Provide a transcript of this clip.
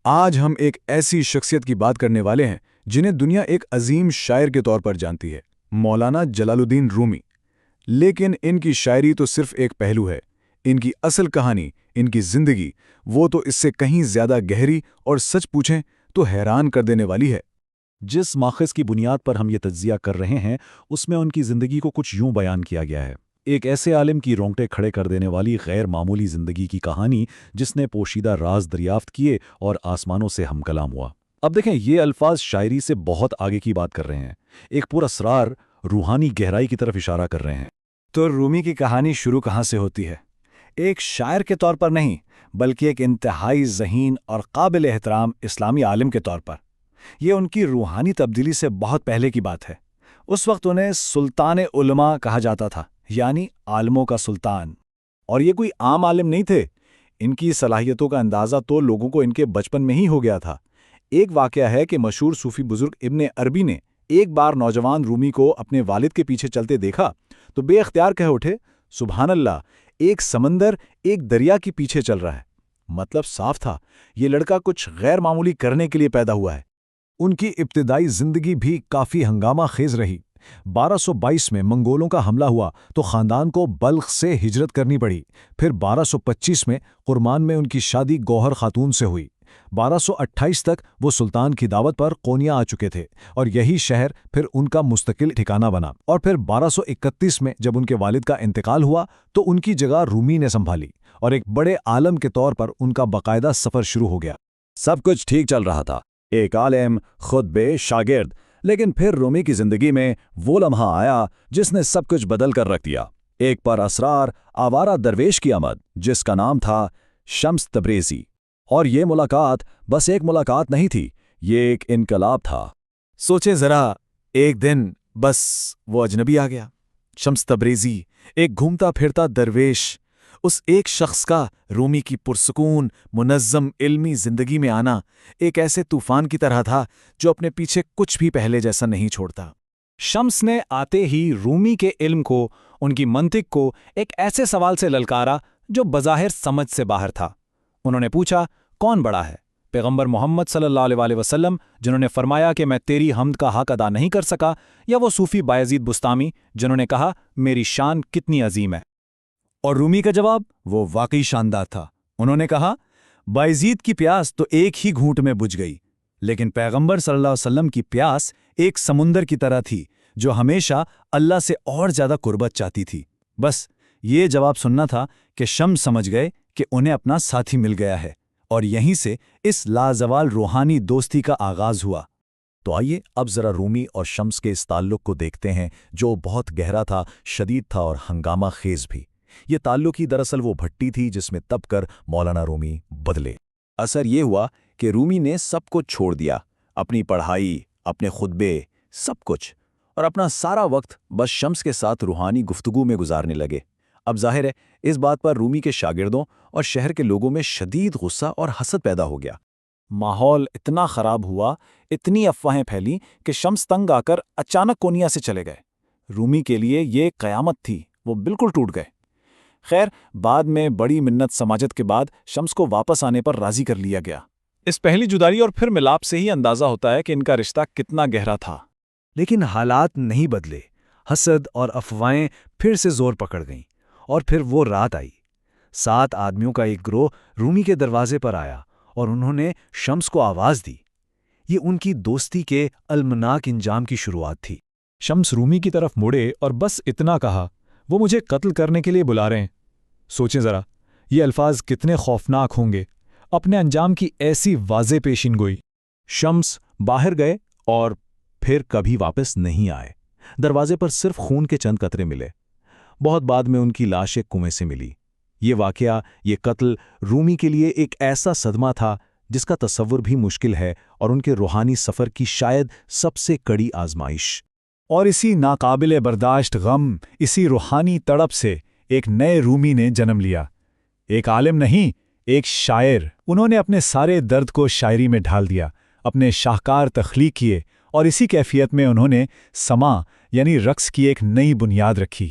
آج ہم ایک ایسی شخصیت کی بات کرنے والے ہیں جنہیں دنیا ایک عظیم شاعر کے طور پر جانتی ہے، مولانا جلال الدین رومی۔ لیکن ان کی شاعری تو صرف ایک پہلو ہے، ان کی اصل کہانی، ان کی زندگی، وہ تو اس سے کہیں زیادہ گہری اور سچ پوچھیں تو حیران کر دینے والی ہے۔ جس ماخذ کی بنیاد پر ہم یہ تجزیہ کر رہے ہیں اس میں ان کی زندگی کو کچھ یوں بیان کیا گیا ہے، ایک ایسے عالم کی رونگٹے کھڑے کر دینے والی غیر معمولی زندگی کی کہانی جس نے پوشیدہ راز دریافت کیے اور آسمانوں سے ہم کلام ہوا۔ اب دیکھیں، یہ الفاظ شاعری سے بہت آگے کی بات کر رہے ہیں، ایک پراسرار روحانی گہرائی کی طرف اشارہ کر رہے ہیں۔ تو رومی کی کہانی شروع کہاں سے ہوتی ہے؟ ایک شاعر کے طور پر نہیں، بلکہ ایک انتہائی ذہین اور قابل احترام اسلامی عالم کے طور پر۔ یہ ان کی روحانی تبدیلی سے بہت پہلے کی بات ہے۔ اس وقت انہیں سلطان علماء کہا جاتا تھا، یعنی عالموں کا سلطان۔ اور یہ کوئی عام عالم نہیں تھے، ان کی صلاحیتوں کا اندازہ تو لوگوں کو ان کے بچپن میں ہی ہو گیا تھا۔ ایک واقعہ ہے کہ مشہور صوفی بزرگ ابن عربی نے ایک بار نوجوان رومی کو اپنے والد کے پیچھے چلتے دیکھا تو بے اختیار کہہ اٹھے، سبحان اللہ، ایک سمندر ایک دریا کے پیچھے چل رہا ہے۔ مطلب صاف تھا، یہ لڑکا کچھ غیر معمولی کرنے کے لیے پیدا ہوا ہے۔ ان کی ابتدائی زندگی بھی کافی ہنگامہ خیز رہی۔ 1222 میں منگولوں کا حملہ ہوا تو خاندان کو بلخ سے ہجرت کرنی پڑی۔ پھر 1225 میں کرمان میں ان کی شادی گوہر خاتون سے ہوئی۔ 1228 تک وہ سلطان کی دعوت پر قونیا آ چکے تھے اور یہی شہر پھر ان کا مستقل ٹھکانہ بنا۔ اور پھر 1231 میں جب ان کے والد کا انتقال ہوا تو ان کی جگہ رومی نے سنبھالی اور ایک بڑے عالم کے طور پر ان کا باقاعدہ سفر شروع ہو گیا۔ سب کچھ ٹھیک چل رہا تھا، ایک عالم، خطبے، شاگرد، لیکن پھر رومی کی زندگی میں وہ لمحہ آیا جس نے سب کچھ بدل کر رکھ دیا۔ ایک پر اسرار آوارہ درویش کی آمد جس کا نام تھا شمس تبریزی۔ اور یہ ملاقات بس ایک ملاقات نہیں تھی، یہ ایک انقلاب تھا۔ سوچیں ذرا، ایک دن بس وہ اجنبی آ گیا، شمس تبریزی، ایک گھومتا پھرتا درویش۔ اس ایک شخص کا رومی کی پرسکون منظم علمی زندگی میں آنا ایک ایسے طوفان کی طرح تھا جو اپنے پیچھے کچھ بھی پہلے جیسا نہیں چھوڑتا۔ شمس نے آتے ہی رومی کے علم کو، ان کی منطق کو ایک ایسے سوال سے للکارا جو بظاہر سمجھ سے باہر تھا۔ انہوں نے پوچھا، کون بڑا ہے، پیغمبر محمد صلی اللہ علیہ وسلم جنہوں نے فرمایا کہ میں تیری حمد کا حق ادا نہیں کر سکا، یا وہ صوفی بایزید بستامی جنہوں نے کہا میری شان کتنی عظیم ہے؟ اور رومی کا جواب وہ واقعی شاندار تھا۔ انہوں نے کہا، بایزید کی پیاس تو ایک ہی گھونٹ میں بجھ گئی، لیکن پیغمبر صلی اللہ علیہ وسلم کی پیاس ایک سمندر کی طرح تھی جو ہمیشہ اللہ سے اور زیادہ قربت چاہتی تھی۔ بس یہ جواب سننا تھا کہ شمس سمجھ گئے کہ انہیں اپنا ساتھی مل گیا ہے، اور یہیں سے اس لازوال روحانی دوستی کا آغاز ہوا۔ تو آئیے اب ذرا رومی اور شمس کے اس تعلق کو دیکھتے ہیں جو بہت گہرا تھا، شدید تھا اور ہنگامہ خیز بھی۔ یہ تعلق ہی دراصل وہ بھٹی تھی جس میں تپ کر مولانا رومی بدلے۔ اثر یہ ہوا کہ رومی نے سب کچھ چھوڑ دیا، اپنی پڑھائی، اپنے خطبے، سب کچھ، اور اپنا سارا وقت بس شمس کے ساتھ روحانی گفتگو میں گزارنے لگے۔ اب ظاہر ہے اس بات پر رومی کے شاگردوں اور شہر کے لوگوں میں شدید غصہ اور حسد پیدا ہو گیا۔ ماحول اتنا خراب ہوا، اتنی افواہیں پھیلی کہ شمس تنگ آ کر اچانک کونیا سے چلے گئے۔ رومی کے لیے یہ قیامت تھی، وہ بالکل ٹوٹ گئے۔ خیر، بعد میں بڑی منت سماجت کے بعد شمس کو واپس آنے پر راضی کر لیا گیا۔ اس پہلی جدائی اور پھر ملاپ سے ہی اندازہ ہوتا ہے کہ ان کا رشتہ کتنا گہرا تھا۔ لیکن حالات نہیں بدلے، حسد اور افواہیں پھر سے زور پکڑ گئیں، اور پھر وہ رات آئی۔ 7 آدمیوں کا ایک گروہ رومی کے دروازے پر آیا اور انہوں نے شمس کو آواز دی۔ یہ ان کی دوستی کے المناک انجام کی شروعات تھی۔ شمس رومی کی طرف مڑے اور بس اتنا کہا، وہ مجھے قتل کرنے کے لیے بلا رہے ہیں۔ سوچیں ذرا، یہ الفاظ کتنے خوفناک ہوں گے، اپنے انجام کی ایسی واضح پیشین گوئی۔ شمس باہر گئے اور پھر کبھی واپس نہیں آئے۔ دروازے پر صرف خون کے چند قطرے ملے۔ بہت بعد میں ان کی لاش ایک کنویں سے ملی۔ یہ واقعہ، یہ قتل رومی کے لیے ایک ایسا صدمہ تھا جس کا تصور بھی مشکل ہے، اور ان کے روحانی سفر کی شاید سب سے کڑی آزمائش۔ اور اسی ناقابل برداشت غم، اسی روحانی تڑپ سے ایک نئے رومی نے جنم لیا۔ ایک عالم نہیں، ایک شاعر۔ انہوں نے اپنے سارے درد کو شاعری میں ڈھال دیا، اپنے شاہکار تخلیق کیے، اور اسی کیفیت میں انہوں نے سما یعنی رقص کی ایک نئی بنیاد رکھی۔